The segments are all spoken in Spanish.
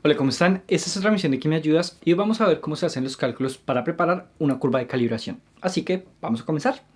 Hola, ¿cómo están? Esta es otra misión de Que Me Ayudas y hoy vamos a ver cómo se hacen los cálculos para preparar una curva de calibración. Así que vamos a comenzar.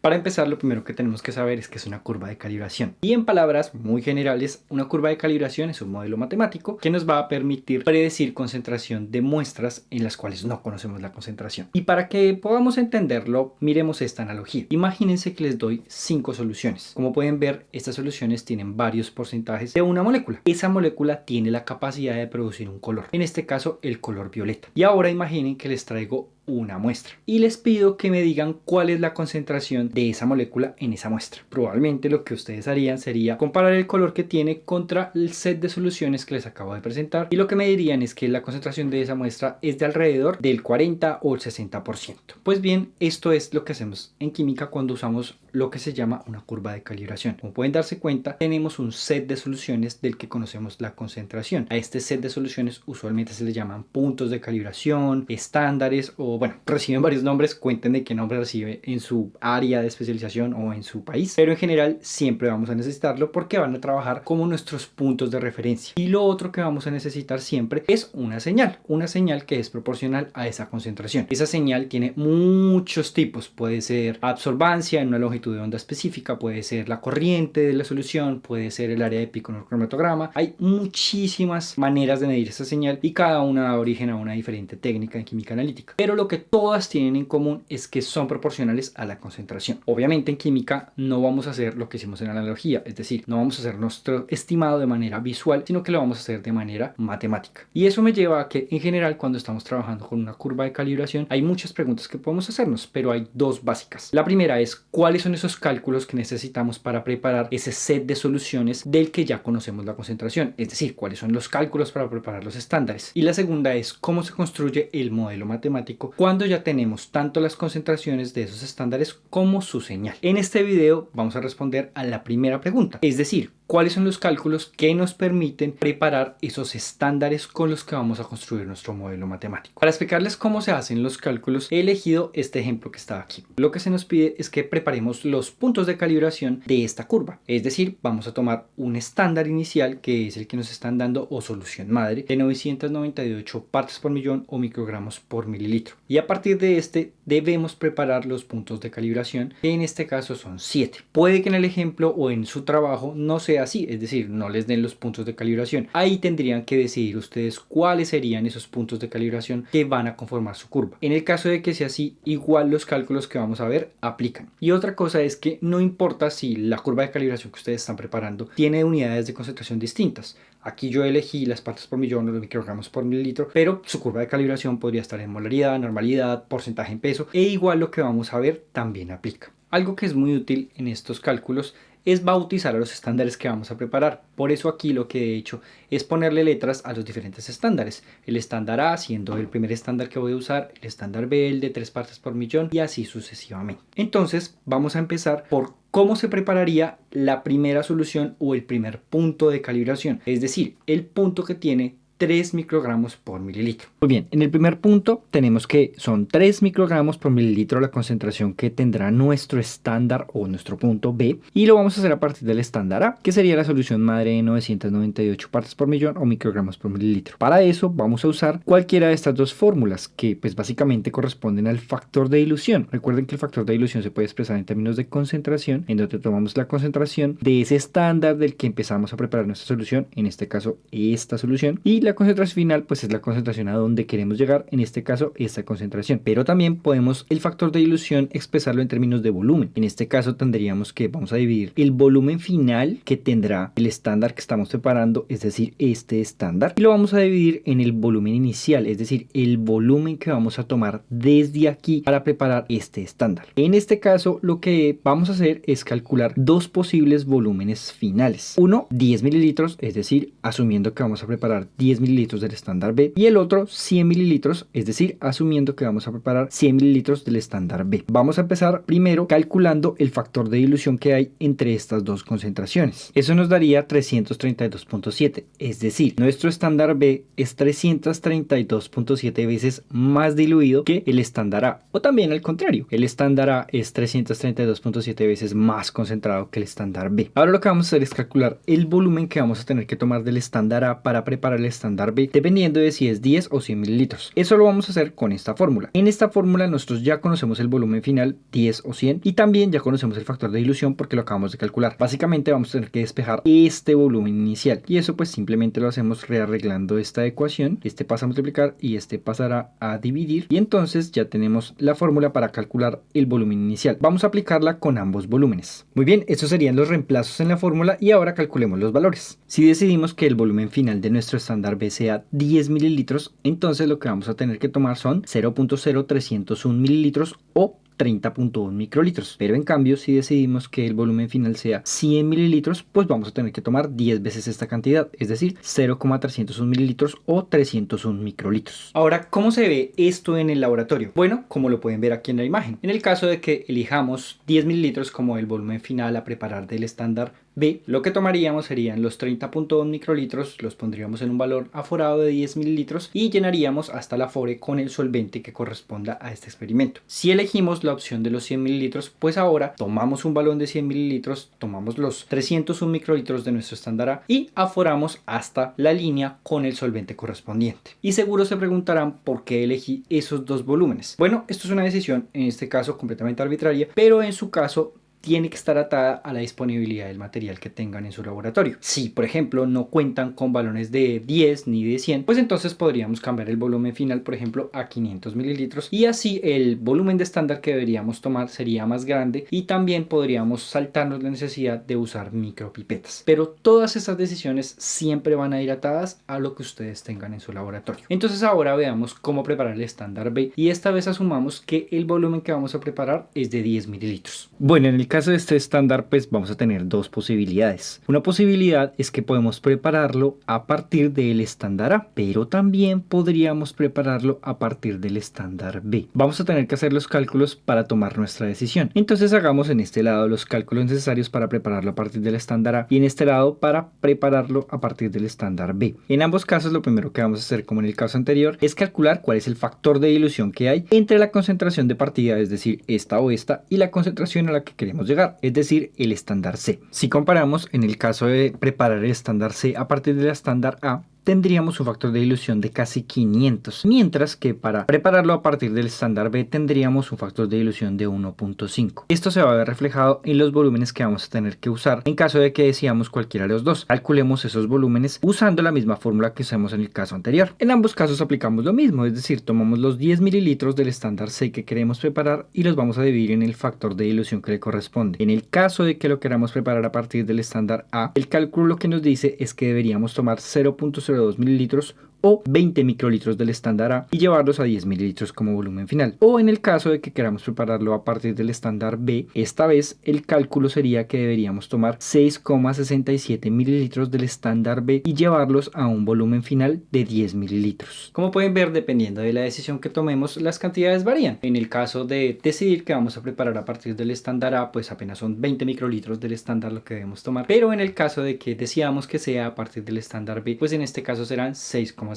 Para empezar, lo primero que tenemos que saber es que es una curva de calibración. Y en palabras muy generales, una curva de calibración es un modelo matemático que nos va a permitir predecir concentración de muestras en las cuales no conocemos la concentración. Y para que podamos entenderlo, miremos esta analogía. Imagínense que les doy 5 soluciones. Como pueden ver, estas soluciones tienen varios porcentajes de una molécula. Esa molécula tiene la capacidad de producir un color, en este caso el color violeta. Y ahora imaginen que les traigo una muestra y les pido que me digan cuál es la concentración de esa molécula en esa muestra. Probablemente lo que ustedes harían sería comparar el color que tiene contra el set de soluciones que les acabo de presentar, y lo que me dirían es que la concentración de esa muestra es de alrededor del 40 o el 60%. Pues bien, esto es lo que hacemos en química cuando usamos lo que se llama una curva de calibración. Como pueden darse cuenta, tenemos un set de soluciones del que conocemos la concentración. A este set de soluciones usualmente se le llaman puntos de calibración, estándares, o bueno, reciben varios nombres. Cuenten de qué nombre recibe en su área de especialización o en su país, pero en general siempre vamos a necesitarlo porque van a trabajar como nuestros puntos de referencia. Y lo otro que vamos a necesitar siempre es una señal que es proporcional a esa concentración. Esa señal tiene muchos tipos. Puede ser absorbancia en una longitud de onda específica, puede ser la corriente de la solución, puede ser el área de pico en el cromatograma. Hay muchísimas maneras de medir esa señal y cada una da origen a una diferente técnica en química analítica, pero lo que todas tienen en común es que son proporcionales a la concentración. Obviamente en química no vamos a hacer lo que hicimos en la analogía, es decir, no vamos a hacer nuestro estimado de manera visual, sino que lo vamos a hacer de manera matemática. Y eso me lleva a que en general cuando estamos trabajando con una curva de calibración hay muchas preguntas que podemos hacernos, pero hay dos básicas. La primera es cuáles son esos cálculos que necesitamos para preparar ese set de soluciones del que ya conocemos la concentración, es decir, cuáles son los cálculos para preparar los estándares. Y la segunda es cómo se construye el modelo matemático cuando ya tenemos tanto las concentraciones de esos estándares como su señal. En este video vamos a responder a la primera pregunta, es decir, ¿cuáles son los cálculos que nos permiten preparar esos estándares con los que vamos a construir nuestro modelo matemático? Para explicarles cómo se hacen los cálculos, he elegido este ejemplo que está aquí. Lo que se nos pide es que preparemos los puntos de calibración de esta curva. Es decir, vamos a tomar un estándar inicial que es el que nos están dando, o solución madre, de 998 partes por millón o microgramos por mililitro. Y a partir de este debemos preparar los puntos de calibración, que en este caso son 7. Puede que en el ejemplo o en su trabajo no sea así, es decir, no les den los puntos de calibración. Ahí tendrían que decidir ustedes cuáles serían esos puntos de calibración que van a conformar su curva. En el caso de que sea así, igual los cálculos que vamos a ver aplican. Y otra cosa es que no importa si la curva de calibración que ustedes están preparando tiene unidades de concentración distintas. Aquí yo elegí las partes por millón o los microgramos por mililitro, pero su curva de calibración podría estar en molaridad, normalidad, porcentaje en peso, e igual lo que vamos a ver también aplica. Algo que es muy útil en estos cálculos es bautizar a los estándares que vamos a preparar. Por eso aquí lo que he hecho es ponerle letras a los diferentes estándares. El estándar A siendo el primer estándar que voy a usar, el estándar B el de 3 partes por millón, y así sucesivamente. Entonces vamos a empezar por cómo se prepararía la primera solución o el primer punto de calibración, es decir, el punto que tiene 3 microgramos por mililitro. Muy bien, en el primer punto tenemos que son 3 microgramos por mililitro la concentración que tendrá nuestro estándar o nuestro punto B, y lo vamos a hacer a partir del estándar A, que sería la solución madre de 998 partes por millón o microgramos por mililitro. Para eso vamos a usar cualquiera de estas dos fórmulas, que pues básicamente corresponden al factor de dilución. Recuerden que el factor de dilución se puede expresar en términos de concentración, en donde tomamos la concentración de ese estándar del que empezamos a preparar nuestra solución, en este caso esta solución, y la concentración final pues es la concentración a donde queremos llegar, en este caso esta concentración. Pero también podemos el factor de dilución expresarlo en términos de volumen. En este caso tendríamos que vamos a dividir el volumen final que tendrá el estándar que estamos preparando, es decir, este estándar, y lo vamos a dividir en el volumen inicial, es decir, el volumen que vamos a tomar desde aquí para preparar este estándar. En este caso lo que vamos a hacer es calcular dos posibles volúmenes finales. Uno, 10 mililitros, es decir, asumiendo que vamos a preparar 10 mililitros del estándar B, y el otro 100 mililitros, es decir, asumiendo que vamos a preparar 100 mililitros del estándar B. Vamos a empezar primero calculando el factor de dilución que hay entre estas dos concentraciones. Eso nos daría 332.7, es decir, nuestro estándar B es 332.7 veces más diluido que el estándar A, o también al contrario, el estándar A es 332.7 veces más concentrado que el estándar B. Ahora lo que vamos a hacer es calcular el volumen que vamos a tener que tomar del estándar A para preparar el estándar estándar B, dependiendo de si es 10 o 100 mililitros. Eso lo vamos a hacer con esta fórmula. En esta fórmula nosotros ya conocemos el volumen final 10 o 100 y también ya conocemos el factor de dilución porque lo acabamos de calcular. Básicamente vamos a tener que despejar este volumen inicial y eso pues simplemente lo hacemos rearreglando esta ecuación. Este pasa a multiplicar y este pasará a dividir y entonces ya tenemos la fórmula para calcular el volumen inicial. Vamos a aplicarla con ambos volúmenes. Muy bien, estos serían los reemplazos en la fórmula y ahora calculemos los valores. Si decidimos que el volumen final de nuestro estándar B sea 10 mililitros, entonces lo que vamos a tener que tomar son 0.0301 mililitros o 30.1 microlitros, pero en cambio si decidimos que el volumen final sea 100 mililitros, pues vamos a tener que tomar 10 veces esta cantidad, es decir 0.301 mililitros o 301 microlitros. Ahora, ¿cómo se ve esto en el laboratorio? Bueno, como lo pueden ver aquí en la imagen, en el caso de que elijamos 10 mililitros como el volumen final a preparar del estándar B, lo que tomaríamos serían los 30.1 microlitros, los pondríamos en un valor aforado de 10 mililitros y llenaríamos hasta la afore con el solvente que corresponda a este experimento. Si elegimos la opción de los 100 mililitros, pues ahora tomamos un balón de 100 mililitros, tomamos los 301 microlitros de nuestro estándar A y aforamos hasta la línea con el solvente correspondiente. Y seguro se preguntarán por qué elegí esos dos volúmenes. Bueno, esto es una decisión, en este caso completamente arbitraria, pero en su caso tiene que estar atada a la disponibilidad del material que tengan en su laboratorio. Si, por ejemplo, no cuentan con balones de 10 ni de 100, pues entonces podríamos cambiar el volumen final, por ejemplo, a 500 mililitros y así el volumen de estándar que deberíamos tomar sería más grande y también podríamos saltarnos la necesidad de usar micropipetas. Pero todas estas decisiones siempre van a ir atadas a lo que ustedes tengan en su laboratorio. Entonces ahora veamos cómo preparar el estándar B y esta vez asumamos que el volumen que vamos a preparar es de 10 mililitros. Bueno, en el caso de este estándar pues vamos a tener dos posibilidades. Una posibilidad es que podemos prepararlo a partir del estándar A, pero también podríamos prepararlo a partir del estándar B. Vamos a tener que hacer los cálculos para tomar nuestra decisión. Entonces hagamos en este lado los cálculos necesarios para prepararlo a partir del estándar A y en este lado para prepararlo a partir del estándar B. En ambos casos lo primero que vamos a hacer, como en el caso anterior, es calcular cuál es el factor de dilución que hay entre la concentración de partida, es decir, esta o esta, y la concentración a la que queremos llegar, es decir, el estándar C. Si comparamos, en el caso de preparar el estándar C a partir del estándar A, tendríamos un factor de dilución de casi 500, mientras que para prepararlo a partir del estándar B tendríamos un factor de dilución de 1.5. Esto se va a ver reflejado en los volúmenes que vamos a tener que usar en caso de que decidamos cualquiera de los dos. Calculemos esos volúmenes usando la misma fórmula que usamos en el caso anterior. En ambos casos aplicamos lo mismo, es decir, tomamos los 10 mililitros del estándar C que queremos preparar y los vamos a dividir en el factor de dilución que le corresponde. En el caso de que lo queramos preparar a partir del estándar A, el cálculo lo que nos dice es que deberíamos tomar 0.02 mililitros o 20 microlitros del estándar A y llevarlos a 10 mililitros como volumen final. O en el caso de que queramos prepararlo a partir del estándar B, esta vez el cálculo sería que deberíamos tomar 6,67 mililitros del estándar B y llevarlos a un volumen final de 10 mililitros. Como pueden ver, dependiendo de la decisión que tomemos, las cantidades varían. En el caso de decidir que vamos a preparar a partir del estándar A, pues apenas son 20 microlitros del estándar lo que debemos tomar. Pero en el caso de que decidamos que sea a partir del estándar B, pues en este caso serán 6,67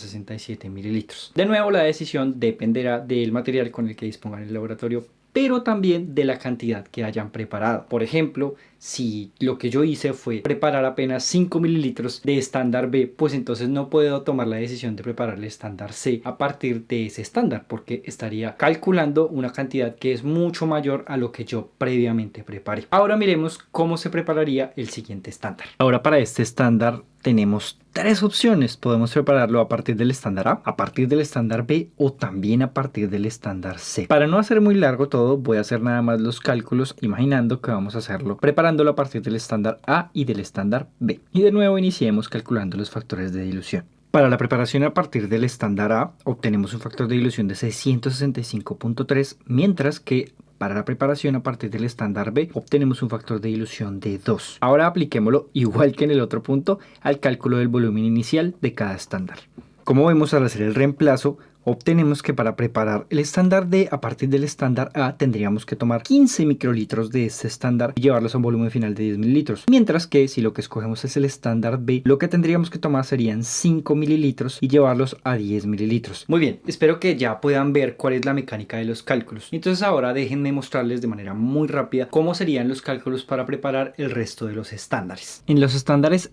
mililitros. De nuevo, la decisión dependerá del material con el que dispongan en el laboratorio, pero también de la cantidad que hayan preparado. Por ejemplo, si lo que yo hice fue preparar apenas 5 mililitros de estándar B, pues entonces no puedo tomar la decisión de preparar el estándar C a partir de ese estándar, porque estaría calculando una cantidad que es mucho mayor a lo que yo previamente preparé. Ahora miremos cómo se prepararía el siguiente estándar. Ahora, para este estándar tenemos tres opciones. Podemos prepararlo a partir del estándar A partir del estándar B o también a partir del estándar C. Para no hacer muy largo todo, voy a hacer nada más los cálculos imaginando que vamos a hacerlo preparándolo a partir del estándar A y del estándar B. Y de nuevo iniciemos calculando los factores de dilución. Para la preparación a partir del estándar A obtenemos un factor de dilución de 665.3, mientras que para la preparación a partir del estándar B obtenemos un factor de dilución de 2. Ahora apliquémoslo, igual que en el otro punto, al cálculo del volumen inicial de cada estándar. Como vemos, al hacer el reemplazo, obtenemos que para preparar el estándar D a partir del estándar A tendríamos que tomar 15 microlitros de este estándar y llevarlos a un volumen final de 10 mililitros. Mientras que si lo que escogemos es el estándar B, lo que tendríamos que tomar serían 5 mililitros y llevarlos a 10 mililitros. Muy bien, espero que ya puedan ver cuál es la mecánica de los cálculos. Entonces ahora déjenme mostrarles de manera muy rápida cómo serían los cálculos para preparar el resto de los estándares. En los estándares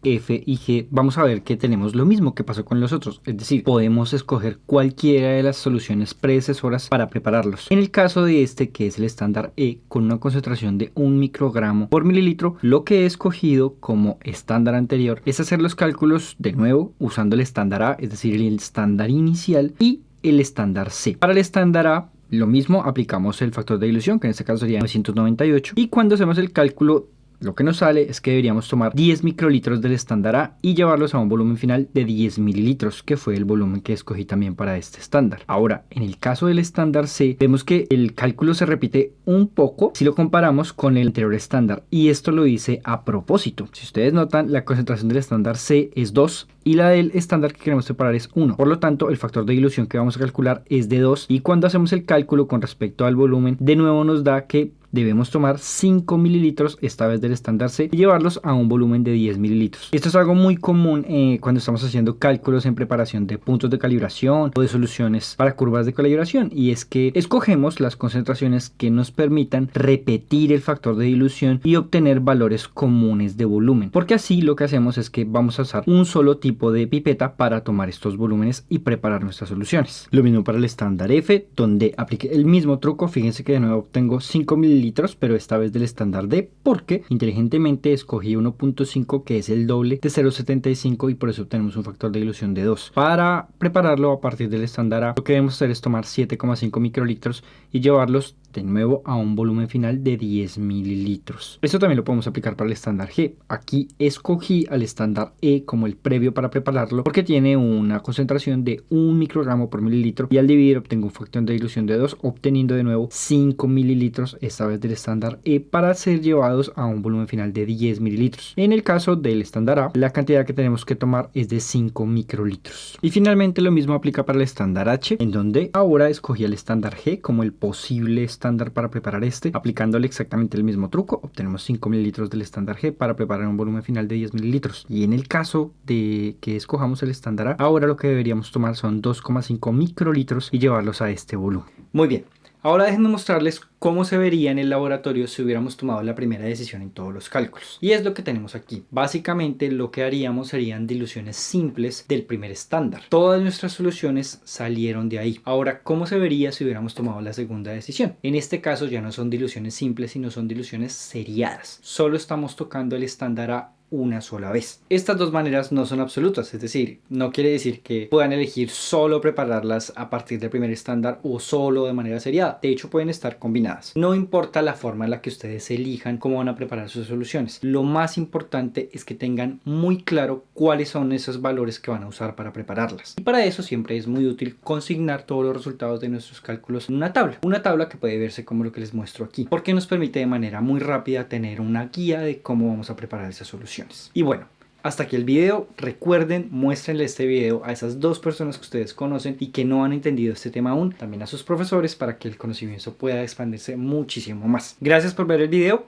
F y G, vamos a ver que tenemos lo mismo que pasó con los otros, es decir, podemos escoger cualquiera de las soluciones predecesoras para prepararlos. En el caso de este, que es el estándar E, con una concentración de 1 microgramo por mililitro, lo que he escogido como estándar anterior es hacer los cálculos de nuevo usando el estándar A, es decir, el estándar inicial, y el estándar C. Para el estándar A, lo mismo, aplicamos el factor de dilución, que en este caso sería 998, y cuando hacemos el cálculo, lo que nos sale es que deberíamos tomar 10 microlitros del estándar A y llevarlos a un volumen final de 10 mililitros, que fue el volumen que escogí también para este estándar. Ahora, en el caso del estándar C, vemos que el cálculo se repite un poco si lo comparamos con el anterior estándar, y esto lo hice a propósito. Si ustedes notan, la concentración del estándar C es 2 y la del estándar que queremos preparar es 1. Por lo tanto, el factor de dilución que vamos a calcular es de 2, y cuando hacemos el cálculo con respecto al volumen, de nuevo nos da que debemos tomar 5 mililitros, esta vez del estándar C, y llevarlos a un volumen de 10 mililitros. Esto es algo muy común cuando estamos haciendo cálculos en preparación de puntos de calibración o de soluciones para curvas de calibración, y es que escogemos las concentraciones que nos permitan repetir el factor de dilución y obtener valores comunes de volumen, porque así lo que hacemos es que vamos a usar un solo tipo de pipeta para tomar estos volúmenes y preparar nuestras soluciones. Lo mismo para el estándar F, donde apliqué el mismo truco. Fíjense que de nuevo obtengo 5 mililitros, pero esta vez del estándar D, porque inteligentemente escogí 1.5, que es el doble de 0.75, y por eso obtenemos un factor de dilución de 2. Para prepararlo a partir del estándar A, lo que debemos hacer es tomar 7,5 microlitros y llevarlos de nuevo a un volumen final de 10 mililitros. Esto también lo podemos aplicar para el estándar G. Aquí escogí al estándar E como el previo para prepararlo, porque tiene una concentración de 1 microgramo por mililitro, y al dividir obtengo un factor de dilución de 2, obteniendo de nuevo 5 mililitros, esta vez del estándar E, para ser llevados a un volumen final de 10 mililitros. En el caso del estándar A, la cantidad que tenemos que tomar es de 5 microlitros. Y finalmente lo mismo aplica para el estándar H, en donde ahora escogí el estándar G como el posible estándar para preparar este, aplicándole exactamente el mismo truco. Obtenemos 5 mililitros del estándar G para preparar un volumen final de 10 mililitros. Y en el caso de que escojamos el estándar A, ahora lo que deberíamos tomar son 2,5 microlitros y llevarlos a este volumen. Muy bien. Ahora déjenme mostrarles cómo se vería en el laboratorio si hubiéramos tomado la primera decisión en todos los cálculos. Y es lo que tenemos aquí. Básicamente lo que haríamos serían diluciones simples del primer estándar. Todas nuestras soluciones salieron de ahí. Ahora, ¿cómo se vería si hubiéramos tomado la segunda decisión? En este caso ya no son diluciones simples, sino son diluciones seriadas. Solo estamos tocando el estándar A una sola vez. Estas dos maneras no son absolutas, es decir, no quiere decir que puedan elegir solo prepararlas a partir del primer estándar o solo de manera seriada. De hecho, pueden estar combinadas. No importa la forma en la que ustedes elijan cómo van a preparar sus soluciones. Lo más importante es que tengan muy claro cuáles son esos valores que van a usar para prepararlas. Y para eso siempre es muy útil consignar todos los resultados de nuestros cálculos en una tabla. Una tabla que puede verse como lo que les muestro aquí, porque nos permite de manera muy rápida tener una guía de cómo vamos a preparar esas soluciones. Y bueno, hasta aquí el video. Recuerden, muéstrenle este video a esas dos personas que ustedes conocen y que no han entendido este tema aún, también a sus profesores, para que el conocimiento pueda expandirse muchísimo más. Gracias por ver el video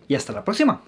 y hasta la próxima.